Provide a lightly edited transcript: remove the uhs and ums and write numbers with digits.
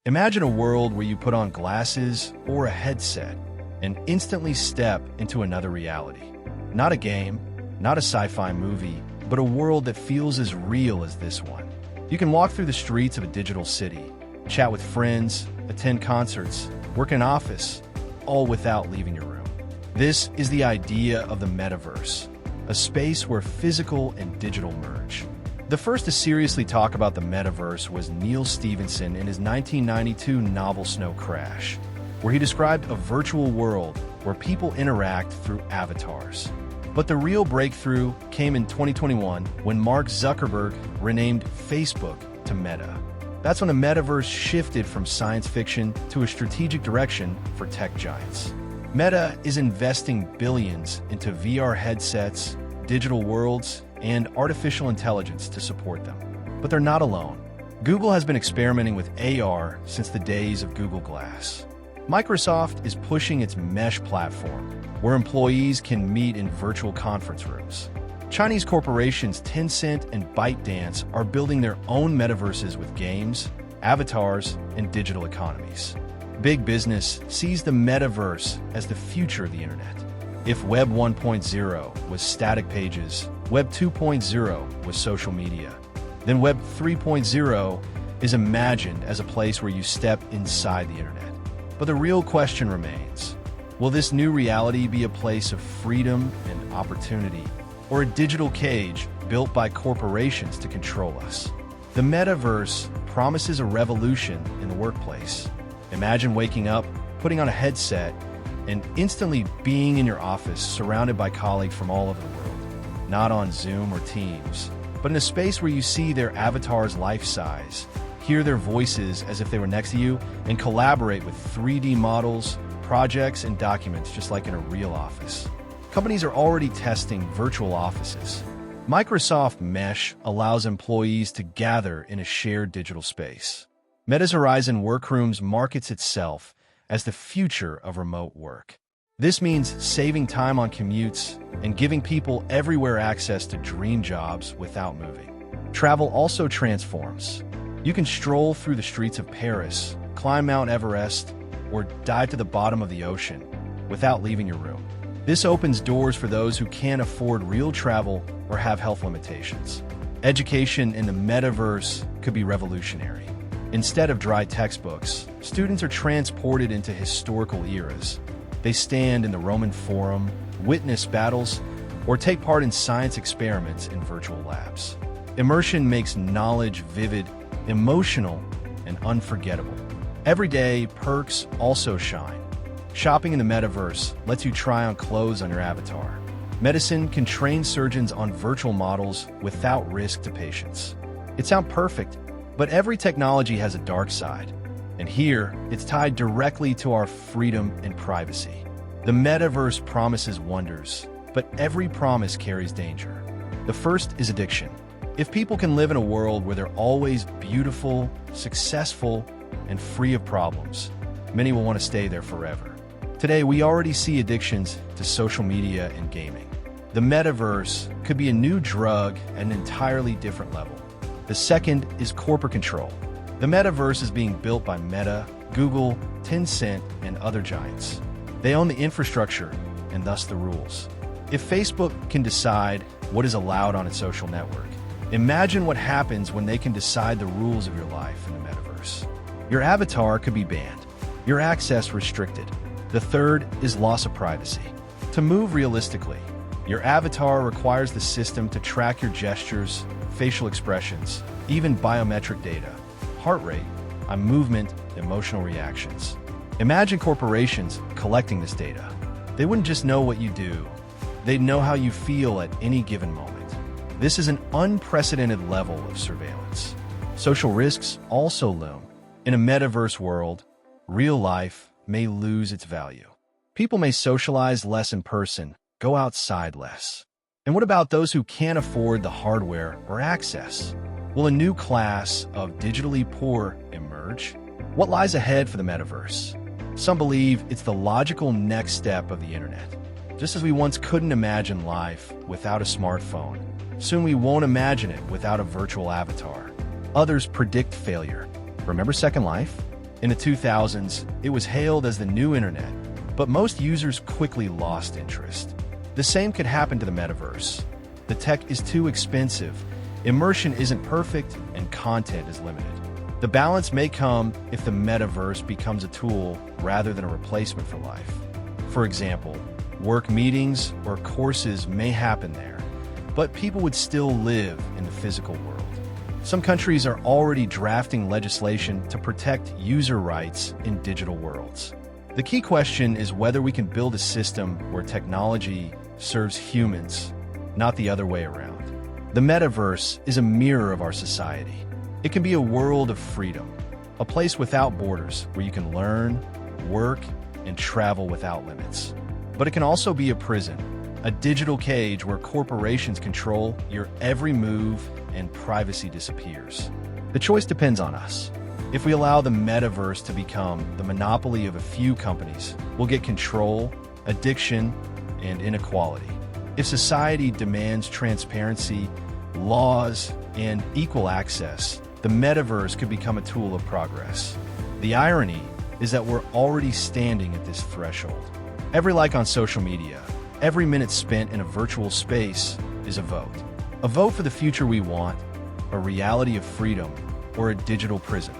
Imagine a world where you put on glasses or a headset and instantly step into another reality. Not a game, not a sci-fi movie, but a world that feels as real as this one. You can walk through the streets of a digital city, chat with friends, attend concerts, work in an office, all without leaving your room. This is the idea of the metaverse, a space where physical and digital merge. The first to seriously talk about the metaverse was Neal Stephenson in his 1992 novel Snow Crash, where he described a virtual world where people interact through avatars. But the real breakthrough came in 2021 when Mark Zuckerberg renamed Facebook to Meta. That's when the metaverse shifted from science fiction to a strategic direction for tech giants. Meta is investing billions into VR headsets, digital worlds, and artificial intelligence to support them. But they're not alone. Google has been experimenting with AR since the days of Google Glass. Microsoft is pushing its Mesh platform, where employees can meet in virtual conference rooms. Chinese corporations Tencent and ByteDance are building their own metaverses with games, avatars, and digital economies. Big business sees the metaverse as the future of the internet. If Web 1.0 was static pages, Web 2.0 was social media, then Web 3.0 is imagined as a place where you step inside the internet. But the real question remains, will this new reality be a place of freedom and opportunity, or a digital cage built by corporations to control us? The metaverse promises a revolution in the workplace. Imagine waking up, putting on a headset, and instantly being in your office surrounded by colleagues from all over the world. Not on Zoom or Teams, but in a space where you see their avatars life-size, hear their voices as if they were next to you, and collaborate with 3D models, projects, and documents just like in a real office. Companies are already testing virtual offices. Microsoft Mesh allows employees to gather in a shared digital space. Meta's Horizon Workrooms markets itself as the future of remote work. This means saving time on commutes and giving people everywhere access to dream jobs without moving. Travel also transforms. You can stroll through the streets of Paris, climb Mount Everest, or dive to the bottom of the ocean without leaving your room. This opens doors for those who can't afford real travel or have health limitations. Education in the metaverse could be revolutionary. Instead of dry textbooks, students are transported into historical eras. They stand in the Roman Forum, witness battles, or take part in science experiments in virtual labs. Immersion makes knowledge vivid, emotional, and unforgettable. Everyday perks also shine. Shopping in the metaverse lets you try on clothes on your avatar. Medicine can train surgeons on virtual models without risk to patients. It sounds perfect, but every technology has a dark side. And here, it's tied directly to our freedom and privacy. The metaverse promises wonders, but every promise carries danger. The first is addiction. If people can live in a world where they're always beautiful, successful, and free of problems, many will want to stay there forever. Today, we already see addictions to social media and gaming. The metaverse could be a new drug at an entirely different level. The second is corporate control. The metaverse is being built by Meta, Google, Tencent, and other giants. They own the infrastructure and thus the rules. If Facebook can decide what is allowed on its social network, imagine what happens when they can decide the rules of your life in the metaverse. Your avatar could be banned, your access restricted. The third is loss of privacy. To move realistically, your avatar requires the system to track your gestures, facial expressions, even biometric data, heart rate, and movement, emotional reactions. Imagine corporations collecting this data. They wouldn't just know what you do, they'd know how you feel at any given moment. This is an unprecedented level of surveillance. Social risks also loom. In a metaverse world, real life may lose its value. People may socialize less in person, go outside less. And what about those who can't afford the hardware or access? Will a new class of digitally poor emerge? What lies ahead for the metaverse? Some believe it's the logical next step of the internet. Just as we once couldn't imagine life without a smartphone, soon we won't imagine it without a virtual avatar. Others predict failure. Remember Second Life? In the 2000s, it was hailed as the new internet, but most users quickly lost interest. The same could happen to the metaverse. The tech is too expensive, immersion isn't perfect, and content is limited. The balance may come if the metaverse becomes a tool rather than a replacement for life. For example, work meetings or courses may happen there, but people would still live in the physical world. Some countries are already drafting legislation to protect user rights in digital worlds. The key question is whether we can build a system where technology serves humans, not the other way around. The metaverse is a mirror of our society. It can be a world of freedom, a place without borders where you can learn, work, and travel without limits. But it can also be a prison, a digital cage where corporations control your every move and privacy disappears. The choice depends on us. If we allow the metaverse to become the monopoly of a few companies, we'll get control, addiction, and inequality. If society demands transparency, laws, and equal access, the metaverse could become a tool of progress. The irony is that we're already standing at this threshold. Every like on social media, every minute spent in a virtual space is a vote. A vote for the future we want, a reality of freedom, or a digital prison.